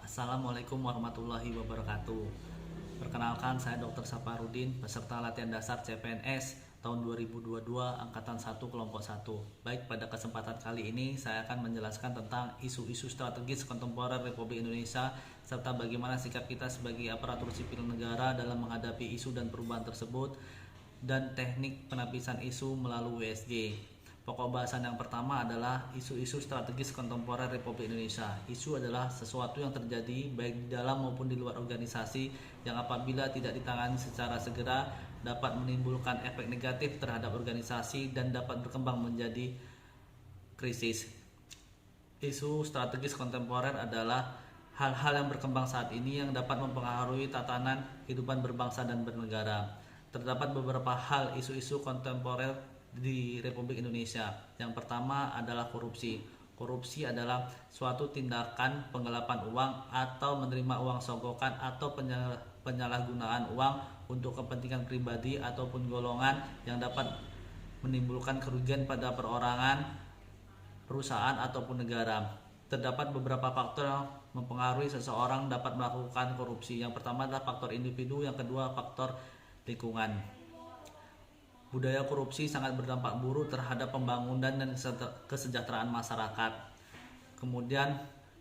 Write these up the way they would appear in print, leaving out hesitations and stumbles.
Assalamualaikum warahmatullahi wabarakatuh. Perkenalkan, saya Dr. Saparudin, peserta latihan dasar CPNS tahun 2022 Angkatan 1 Kelompok 1. Baik, pada kesempatan kali ini saya akan menjelaskan tentang isu-isu strategis kontemporer Republik Indonesia serta bagaimana sikap kita sebagai aparatur sipil negara dalam menghadapi isu dan perubahan tersebut dan teknik penapisan isu melalui WSG. Pokok bahasan yang pertama adalah isu-isu strategis kontemporer Republik Indonesia. Isu adalah sesuatu yang terjadi baik di dalam maupun di luar organisasi yang apabila tidak ditangani secara segera dapat menimbulkan efek negatif terhadap organisasi dan dapat berkembang menjadi krisis. Isu strategis kontemporer adalah hal-hal yang berkembang saat ini yang dapat mempengaruhi tatanan kehidupan berbangsa dan bernegara. Terdapat beberapa hal isu-isu kontemporer di Republik Indonesia. Yang pertama adalah korupsi. Korupsi adalah suatu tindakan penggelapan uang atau menerima uang soggokan atau penyalahgunaan uang untuk kepentingan pribadi ataupun golongan yang dapat menimbulkan kerugian pada perorangan, perusahaan ataupun negara. Terdapat beberapa faktor yang mempengaruhi seseorang dapat melakukan korupsi. Yang pertama adalah faktor individu, yang kedua faktor lingkungan. Budaya korupsi sangat berdampak buruk terhadap pembangunan dan kesejahteraan masyarakat. Kemudian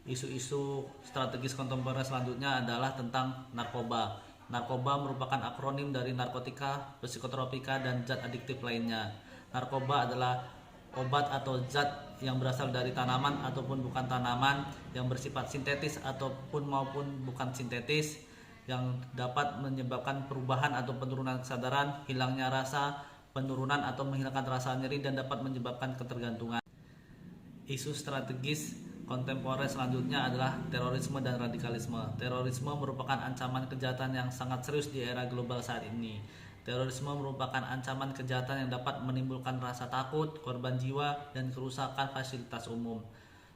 isu-isu strategis kontemporer selanjutnya adalah tentang narkoba. Narkoba merupakan akronim dari narkotika, psikotropika, dan zat adiktif lainnya. Narkoba adalah obat atau zat yang berasal dari tanaman ataupun bukan tanaman, yang bersifat sintetis ataupun maupun bukan sintetis, yang dapat menyebabkan perubahan atau penurunan kesadaran, hilangnya rasa, penurunan atau menghilangkan rasa nyeri, dan dapat menyebabkan ketergantungan. Isu strategis kontemporer selanjutnya adalah terorisme dan radikalisme. Terorisme merupakan ancaman kejahatan yang sangat serius di era global saat ini. Terorisme merupakan ancaman kejahatan yang dapat menimbulkan rasa takut, korban jiwa, dan kerusakan fasilitas umum.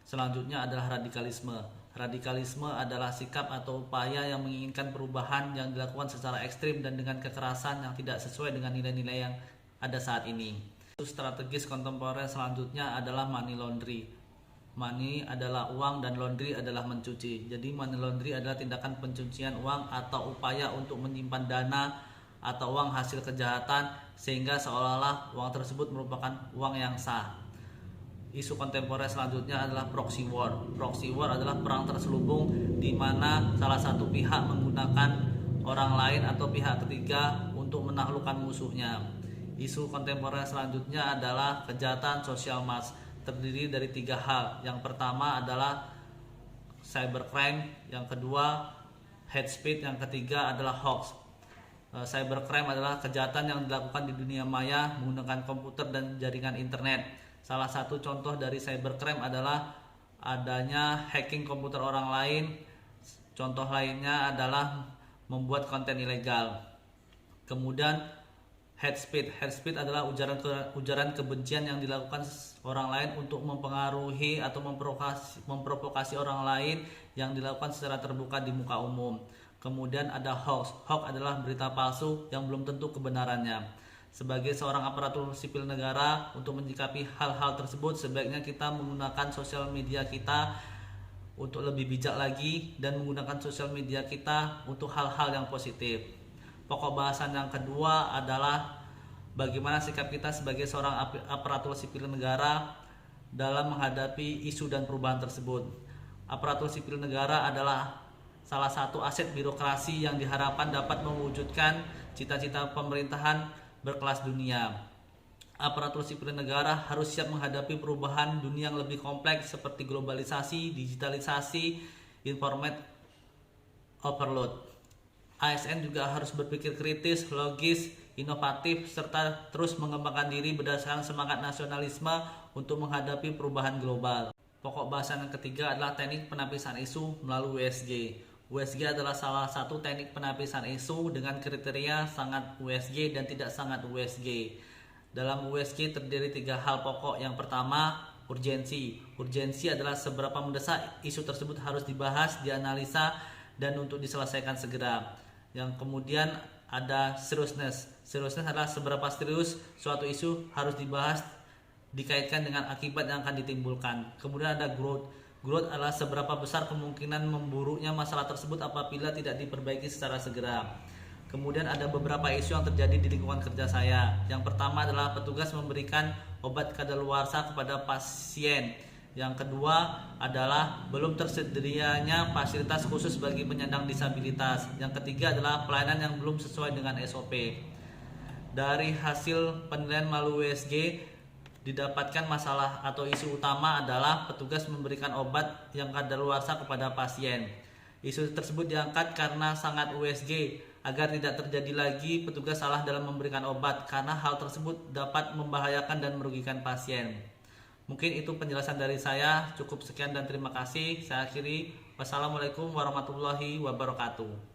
Selanjutnya adalah radikalisme. Radikalisme adalah sikap atau upaya yang menginginkan perubahan yang dilakukan secara ekstrim dan dengan kekerasan yang tidak sesuai dengan nilai-nilai yang ada saat ini. Strategis kontemporer selanjutnya adalah money laundry. Money adalah uang dan laundry adalah mencuci. Jadi money laundry adalah tindakan pencucian uang atau upaya untuk menyimpan dana atau uang hasil kejahatan sehingga seolah-olah uang tersebut merupakan uang yang sah. Isu kontemporer selanjutnya adalah proxy war. Proxy war adalah perang terselubung di mana salah satu pihak menggunakan orang lain atau pihak ketiga untuk menaklukkan musuhnya. Isu kontemporer selanjutnya adalah kejahatan social mass, terdiri dari 3 hal. Yang pertama adalah cybercrime, yang kedua hate speech, yang ketiga adalah hoax. Cybercrime adalah kejahatan yang dilakukan di dunia maya menggunakan komputer dan jaringan internet. Salah satu contoh dari cybercrime adalah adanya hacking komputer orang lain. Contoh lainnya adalah membuat konten ilegal. Kemudian hate speech adalah ujaran kebencian yang dilakukan orang lain untuk mempengaruhi atau memprovokasi orang lain yang dilakukan secara terbuka di muka umum. Kemudian ada hoax. Hoax adalah berita palsu yang belum tentu kebenarannya. Sebagai seorang aparatur sipil negara, untuk menyikapi hal-hal tersebut sebaiknya kita menggunakan sosial media kita untuk lebih bijak lagi dan menggunakan sosial media kita untuk hal-hal yang positif. Pokok bahasan yang kedua adalah bagaimana sikap kita sebagai seorang aparatur sipil negara dalam menghadapi isu dan perubahan tersebut. Aparatur sipil negara adalah salah satu aset birokrasi yang diharapkan dapat mewujudkan cita-cita pemerintahan berkelas dunia. Aparatur sipil negara harus siap menghadapi perubahan dunia yang lebih kompleks seperti globalisasi, digitalisasi, information overload. ASN juga harus berpikir kritis, logis, inovatif, serta terus mengembangkan diri berdasarkan semangat nasionalisme untuk menghadapi perubahan global. Pokok bahasan yang ketiga adalah teknik penapisan isu melalui WSG. WSG adalah salah satu teknik penapisan isu dengan kriteria sangat WSG dan tidak sangat WSG. Dalam WSG terdiri 3 hal pokok. Yang pertama, urgensi. Urgensi adalah seberapa mendesak isu tersebut harus dibahas, dianalisa, dan untuk diselesaikan segera. Yang kemudian ada seriousness. Seriousness adalah seberapa serius suatu isu harus dibahas dikaitkan dengan akibat yang akan ditimbulkan. Kemudian ada growth. Growth adalah seberapa besar kemungkinan memburuknya masalah tersebut apabila tidak diperbaiki secara segera. Kemudian ada beberapa isu yang terjadi di lingkungan kerja saya. Yang pertama adalah petugas memberikan obat kadaluarsa kepada pasien. Yang kedua adalah belum tersedianya fasilitas khusus bagi penyandang disabilitas. Yang ketiga adalah pelayanan yang belum sesuai dengan SOP. Dari hasil penilaian melalui USG, didapatkan masalah atau isu utama adalah petugas memberikan obat yang kadaluarsa kepada pasien. Isu tersebut diangkat karena sangat USG agar tidak terjadi lagi petugas salah dalam memberikan obat, karena hal tersebut dapat membahayakan dan merugikan pasien. Mungkin itu penjelasan dari saya. Cukup sekian dan terima kasih. Saya akhiri. Wassalamualaikum warahmatullahi wabarakatuh.